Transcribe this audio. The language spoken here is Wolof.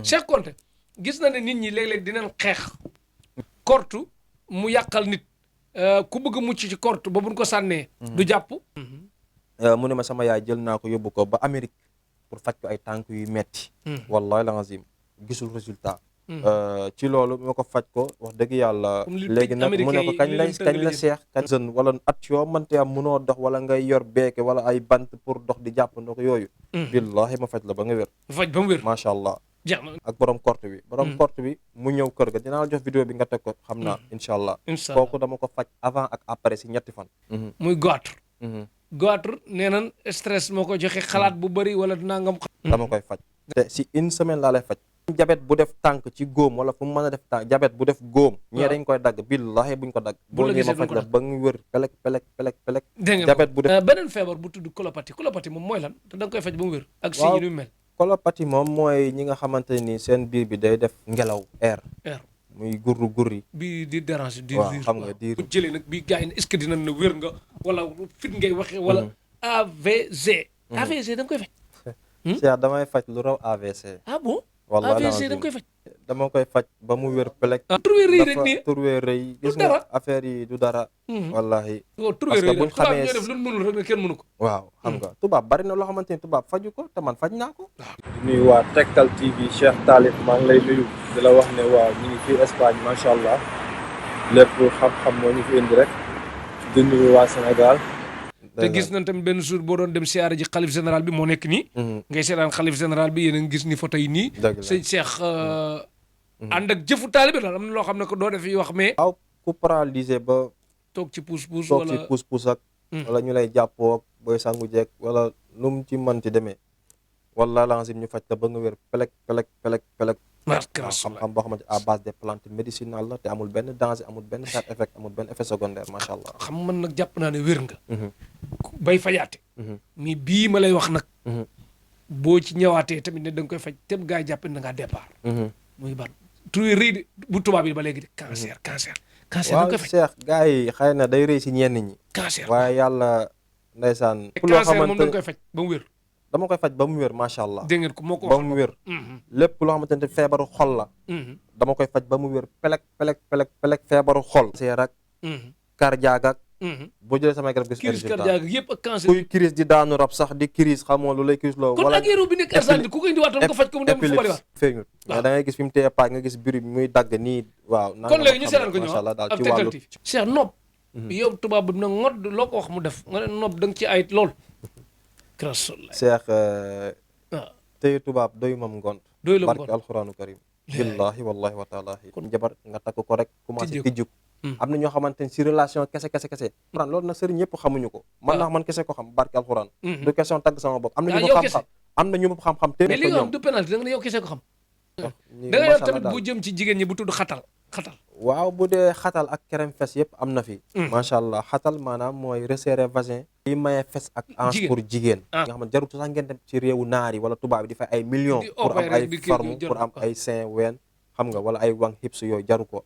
Cheikh Konté gis na ne nit ñi léeg-léeg dinañ xeex kortu mu yàqal nit ku bëgg a mucc ci kortu ba buñ ko sànnee du jàpp mu ne ma sama yaay jël naa ko yóbbu ko ba Amérique pour faj ko ay tànk yu metti wallahi la azim gisul résultat ci loolu ma ko faj ko wax dëgg yàlla léegi nag mu ne ko kañ la seex kañ jeune wala at yoo mënte am munoo dox wala ngay yor beeke wala ay bant pour dox di jàpp ndox yooyu billahi ma faj la ba nga wér faj ba mu wér macha allah jeex na ak borom korte bi mu ñëw kër ga dinaa la jox vidéo bi nga teg ko xam naa incha allah kooku dama ko faj avant ak après si ñetti fan muy goitre nee nan stress moo ko joxe xalaat bu bëri wala nangam dama koy faj te si une semaine laa lay faj jabet bu def tànk ci góom wala fu mu mën a def tànk jabet bu def góom ñee dañ koy dagg billahi buñ ko dagg boo ñëwee ma faj la ba nga wér pelek jabet bu def beneen feebar bu tudd colopathie moom mooy lan te da nga koy faj ba mu wér ak si yi nu mel colopathie moom mooy ñi nga xamante ni seen biir bi day def ngelaw air muy gurri bi di déranger di waaw xam nga di bu jëlee nag bi gars yi est-ce que dinañ ne wér nga wala fit ngay waxee wala AVC AVC da nga koy faj Cheikh damay faj lu raw AVC bon wallahi AVC da nga koy faj dama koy faj ba mu wér pelek turwee rëy rek nii turwee rëy gis nga affaire yi du dara wallahi turwee rëy buñ xamee ñoo def lu mënul rek ne kenn mënu ko waaw xam nga tubaab bari na loo xamante ni tubaab faju ko te man faj naa ko di nuyu waa Tektal TV Cheikh Talib maa ngi lay nuyu di la wax ne waaw ñu ngi fii Espagne macha allah lépp xam-xam moo ñu fi indi rek di nuyu waa Sénégal te gis nañ tamit benn jour boo doon dem siyaare ji xalif général bi moo nekk nii ngay seetaan xalif général bi yéen a ngi gis ni photo yi nii sëñ Cheikh ànd ak jëfu taalibe daal am na loo xam ne ko doo def yi wax mais waaw ku paralysé ba toog ci pousse-pousse toog ci pousse-pousse ak wala ñu lay jàppoo booy sangu jeeg wala lu mu ci mënti demee wala lancim ñu faj la ba nga wér pelek xam-xam boo xamante à base des plantes médicinales la te amul benn danger amul benn side effect amul benn effet secondaire macha allah xam man nag jàpp naa ne wér nga bay fajaate mais bii ma lay wax nag boo ci ñëwaatee tamit ne da nga koy faj tem gaa yi jàpp ne da ngaa départ muy ban turé rëy de bu tubaab yi ba léegi de cancer da nga koy faj Cheikh gaa yi xëy na day rëy si ñenn ñi cancer waaye yàlla ndeysaan cancer moom da nga koy faj ba mu wér dama koy faj ba mu wér macha allah dégg ngeen ko moo ko ba mu wér lépp loo xamante ne feebaru xol la dama koy faj ba mu wér pelek feebaru xol seer ak cardiaque ak boo jëlee samay garab gis crise résultat cardiaque yëpp ak cancer kuy crise di daanu rab sax di crise xamoo lu lay crise loo kon wala ak yéro bi nekk arsane ku ko indiwaatoon nga faj ko mu dem fu bari waat feeñut mais da ngay gis fi mu téye paaj nga gis biir bi muy dagg nii waaw kon léegi ñu seetaan ko macha allah daal ak ci Tektal wàllu TV Cheikh nopp yow tubaab bi na ngodd loo ko wax mu def nga ne nopp da nga ci ayit lool krasola Cheikh waaw téye tubaab doyu mam ngont doy la barke alxuraanu karim billahi wallahi wa taalahi kon jabar nga takk ko rek commencé tijjuk am na ñoo xamante ne si relation kese alxuraan loolu nag sëriñ ñëpp xamuñu ko man kese ko xam barke alxuraan du question tagg sama bopp am na ñu xam-xam am na ñu xam-xam te mais li nga xam du pénalité da nga ne yow kese ko xam da nga yor tamit bu jëm ci jigéen ñi bu tudd xatal waaw bu dee xatal ak crème fes yëpp am na fi macha allah xatal maanaam mooy resserrer vagin li maye fes ak hanche pour jigéen nga xam ne jarut sax ngeen dem ci réewu naar yi wala tubaab yi di fay ay millions pour am ay forme pour am ay sein ween xam nga wala ay wang hips yooyu jaru ko